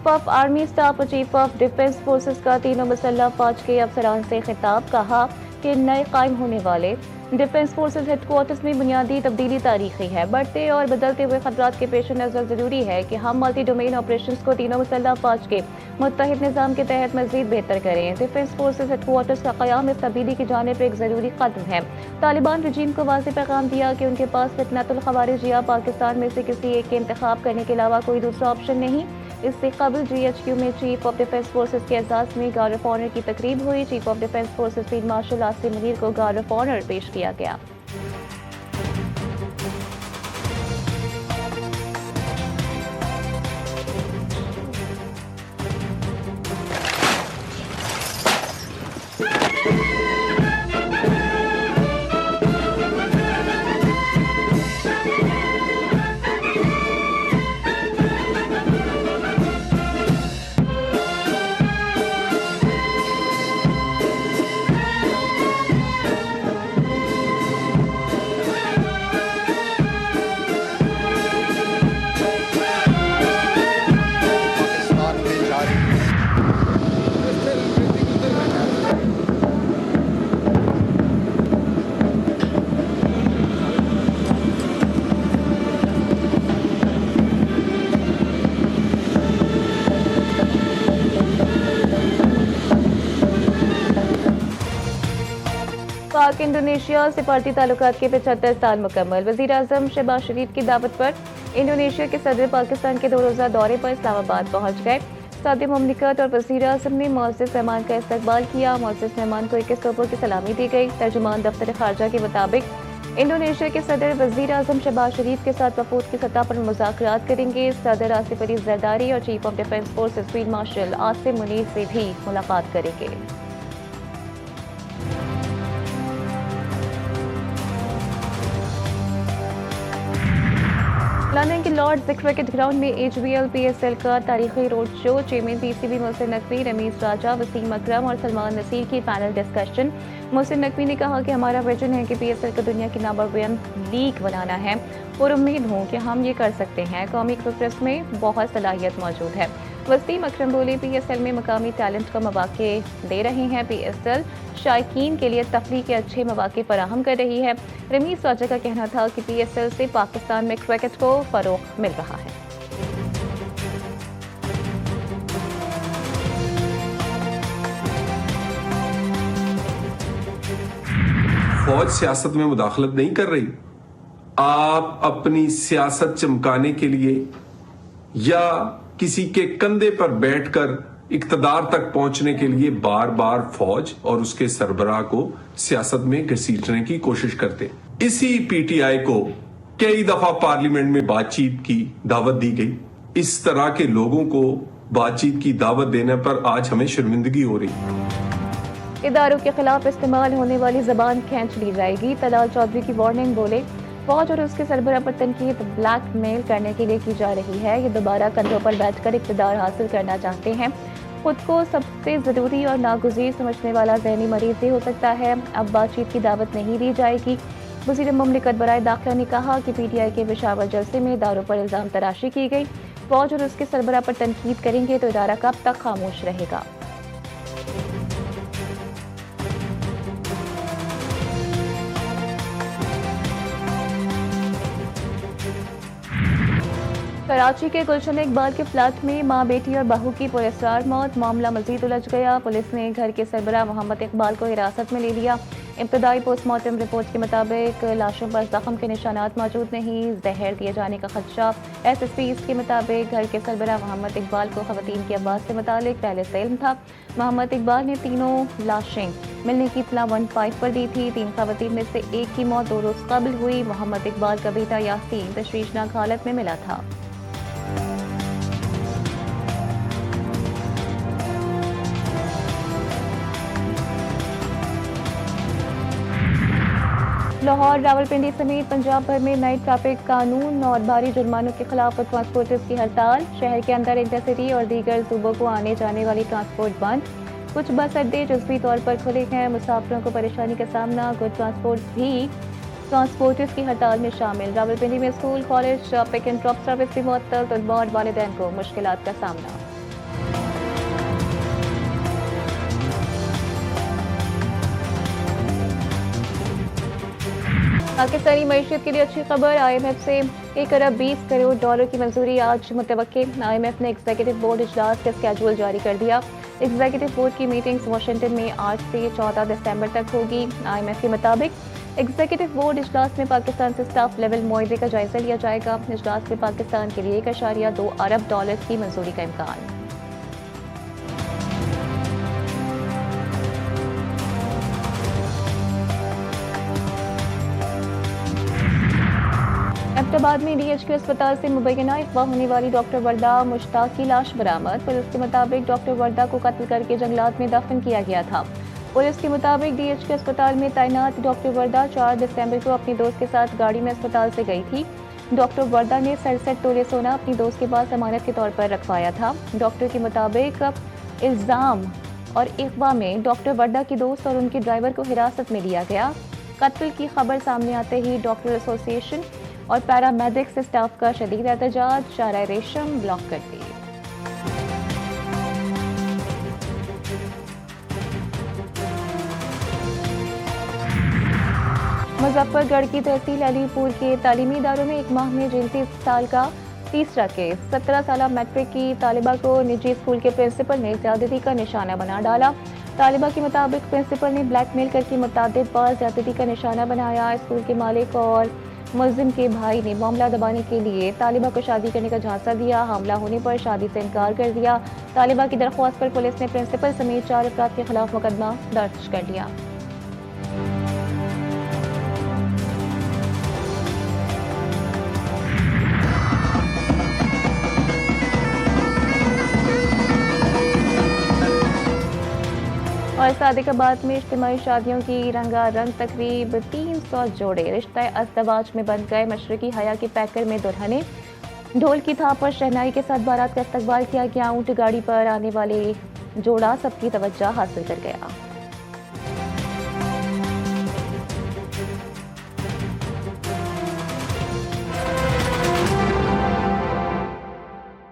Chief of army staff और chief of defence forces का तीनों मुसल्लह फौज के अफसरान से खिताब। कहा कि नए कायम होने वाले डिफेंस फोर्सेस हेडक्वार्टर्स में बुनियादी तब्दीली तारीखी है। बढ़ते और बदलते हुए खतरात के पेश नज़र जरूरी है कि हम मल्टी डोमेन ऑपरेशंस को तीनों मुसल्लह फौज के मुत्तहिद निज़ाम के तहत मजीद बेहतर करें। डिफेंस फोर्सेस हेडक्वार्टर्स का क़याम इस तब्दीली की जानिब एक ज़रूरी कदम है। तालिबान रजीम को वाज़ेह पैगाम दिया कि उनके पास फितनतुल ख़वारिज या पाकिस्तान में से किसी एक के इंतखाब करने के अलावा कोई दूसरा ऑप्शन नहीं। इससे कबल GHQ में चीफ ऑफ डिफेंस फोर्सेस के एजाज़ में गार्ड ऑफ ऑनर की तकरीब हुई। Chief of defence forces field marshal Asim Munir को गार्ड ऑफ ऑनर पेश किया गया। पाक इंडोनेशिया सिफारती ताल्लुकात के 75 साल मुकम्मल। वज़ीर आज़म शहबाज शरीफ की दावत पर इंडोनेशिया के सदर पाकिस्तान के 2 रोज़ा दौरे पर इस्लामाबाद पहुँच गए। सदर मुमलिकत और वज़ीर आज़म ने मुअज़्ज़ज़ मेहमान का इस्तकबाल किया। मुअज़्ज़ज़ मेहमान को 21 तोपों की सलामी दी गई। तर्जुमान दफ्तर खारजा के मुताबिक इंडोनेशिया के सदर वज़ीर आज़म शहबाज शरीफ के साथ वफूद की सतह पर मुज़ाकरात करेंगे। सदर आसिफ अली ज़रदारी और chief of defence forces field marshal Asim Munir से भी मुलाकात करेंगे। लंदन के लॉर्ड्स क्रिकेट ग्राउंड में HBL PSL का तारीखी road show. Chairman PCB Mohsin Naqvi, Rameez Raja, Wasim Akram और सलमान नसीर की पैनल डिस्कशन। मोहसिन नकवी ने कहा कि हमारा विजन है कि PSL को दुनिया की नंबर 1 लीग बनाना है और उम्मीद हूँ कि हम ये कर सकते हैं। कौमी क्रिकेट में बहुत सलाहियत मौजूद है। वसीम अकरम बोले, PSL में मकामी टैलेंट को मौके दे रहे हैं। PSL शायकीन के लिए तफरीह के अच्छे मौके फराहम कर रही है। रमीज राजा का कहना था कि PSL से पाकिस्तान में क्रिकेट को फरोग मिल रहा है। फौज सियासत में मुदाखलत नहीं कर रही। आप अपनी सियासत चमकाने के लिए या किसी के कंधे पर बैठकर इक्तदार तक पहुंचने के लिए बार बार फौज और उसके सरबराह को सियासत में घसीटने की कोशिश करते। इसी PTI को कई दफा पार्लियामेंट में बातचीत की दावत दी गई। इस तरह के लोगों को बातचीत की दावत देने पर आज हमें शर्मिंदगी हो रही। इदारों के खिलाफ इस्तेमाल होने वाली जबान खींच ली जाएगी। तलाल चौधरी की वार्निंग। बोले, फौज और उसके सरबराह पर तनकीद ब्लैकमेल करने के लिए की जा रही है। ये दोबारा कंधों पर बैठकर इक़्तिदार हासिल करना चाहते हैं। खुद को सबसे ज़रूरी और नागुज़ीर समझने वाला ज़हनी मरीज़ भी हो सकता है। अब बातचीत की दावत नहीं दी जाएगी। वज़ीर मुमलिकत बराए दाखिला ने कहा कि PTI के पेशावर जलसे में इदारों पर इल्ज़ाम तराशी की गई। फौज और उसके सरबराह पर तनकीद करेंगे तो इदारा कब तक खामोश रहेगा। कराची के गुलशन इकबाल के फ्लैट में मां, बेटी और बहू की पुरस्कार मौत। मामला मजीद उलझ गया। पुलिस ने घर के सरबराह मोहम्मद इकबाल को हिरासत में ले लिया। इब्तदाई पोस्टमार्टम रिपोर्ट के मुताबिक लाशों पर जख्म के निशानात मौजूद नहीं। जहर दिए जाने का खदशा। SSP के मुताबिक घर के सरबराह मोहम्मद इकबाल को खवातीन की आवाज़ से मुतालिक पहले से इल्म था। मोहम्मद इकबाल ने तीनों लाशें मिलने की इत्तला 15 पर दी थी। 3 खवातीन में से एक की मौत 2 रोज़ कबल हुई। मोहम्मद इकबाल का बेटा यासीन तशवीशनाक हालत में मिला था। लाहौर, रावलपिंडी समेत पंजाब भर में नए ट्रैफिक कानून और भारी जुर्मानों के खिलाफ ट्रांसपोर्टर्स की हड़ताल। शहर के अंदर इंटरसिटी और दीगर सूबों को आने जाने वाली ट्रांसपोर्ट बंद। कुछ बस अड्डे जुज़वी तौर पर खुले हैं। मुसाफिरों को परेशानी का सामना। गुड ट्रांसपोर्ट भी ट्रांसपोर्टर्स की हड़ताल में शामिल। रावलपिंडी में school, college, pick and drop service भी मुअत्तल। तलबा और वालिदैन को मुश्किलात का सामना। पाकिस्तानी मईशत के लिए अच्छी खबर। IMF से 1 अरब 20 करोड़ डॉलर की मंजूरी आज मुतवक्के। IMF ने एग्जीक्यूटिव बोर्ड इजलास का स्केड्यूल जारी कर दिया। एग्जीक्यूटिव बोर्ड की मीटिंग्स वाशिंगटन में आज से 14 दिसंबर तक होगी। IMF के मुताबिक एग्जीक्यूटिव बोर्ड इजलास में पाकिस्तान से स्टाफ लेवल मुआहदे का जायजा लिया जाएगा। इजलास में पाकिस्तान के लिए 1.2 अरब डॉलर की मंजूरी का इम्कान। अहमदाबाद में DHQ अस्पताल से मुबैना अगवा होने वाली डॉक्टर वर्दा मुश्ताक की लाश बरामद। पुलिस के मुताबिक डॉक्टर वर्दा को कत्ल करके जंगलात में दफन किया गया था। पुलिस के मुताबिक DHQ अस्पताल में तैनात डॉक्टर वर्दा 4 दिसंबर को अपनी दोस्त के साथ गाड़ी में अस्पताल से गई थी। डॉक्टर वर्दा ने 67 तोले सोना अपनी दोस्त के पास अमानत के तौर पर रखवाया था। डॉक्टर के मुताबिक इल्जाम और अगवा में डॉक्टर वर्दा की दोस्त और उनके ड्राइवर को हिरासत में लिया गया। कत्ल की खबर सामने आते ही डॉक्टर एसोसिएशन और पैरामेडिक्स स्टाफ का शदीद एहतजाज, शारा रेशम ब्लॉक कर दी। मुजफ्फरगढ़ की तहसील अलीपुर के तालीमी इदारों में एक माह में 33 साल का तीसरा केस। 17 साल मैट्रिक की तालिबा को निजी स्कूल के प्रिंसिपल ने ज्यादती का निशाना बना डाला। तालिबा के मुताबिक प्रिंसिपल ने ब्लैकमेल करके मुतअद्दिद बार ज्यादती का निशाना बनाया। स्कूल के मालिक और मुल्जिम के भाई ने मामला दबाने के लिए तालिबा को शादी करने का झांसा दिया। हमला होने पर शादी से इनकार कर दिया। तालिबा की दरख्वास्त पर पुलिस ने प्रिंसिपल समेत 4 अफराद के खिलाफ मुकदमा दर्ज कर लिया। और सादिकाबाद में इज्तिमाई शादियों की रंगारंग तकरीब। 300 जोड़े रिश्ता अज़दवाज में बन गए। मशरकी हया के पैकर में दुल्हने, ढोल की थाप और शहनाई के साथ बारात का इस्तकबाल किया गया। ऊंट गाड़ी पर आने वाले जोड़ा सबकी तवज्जो हासिल कर गया।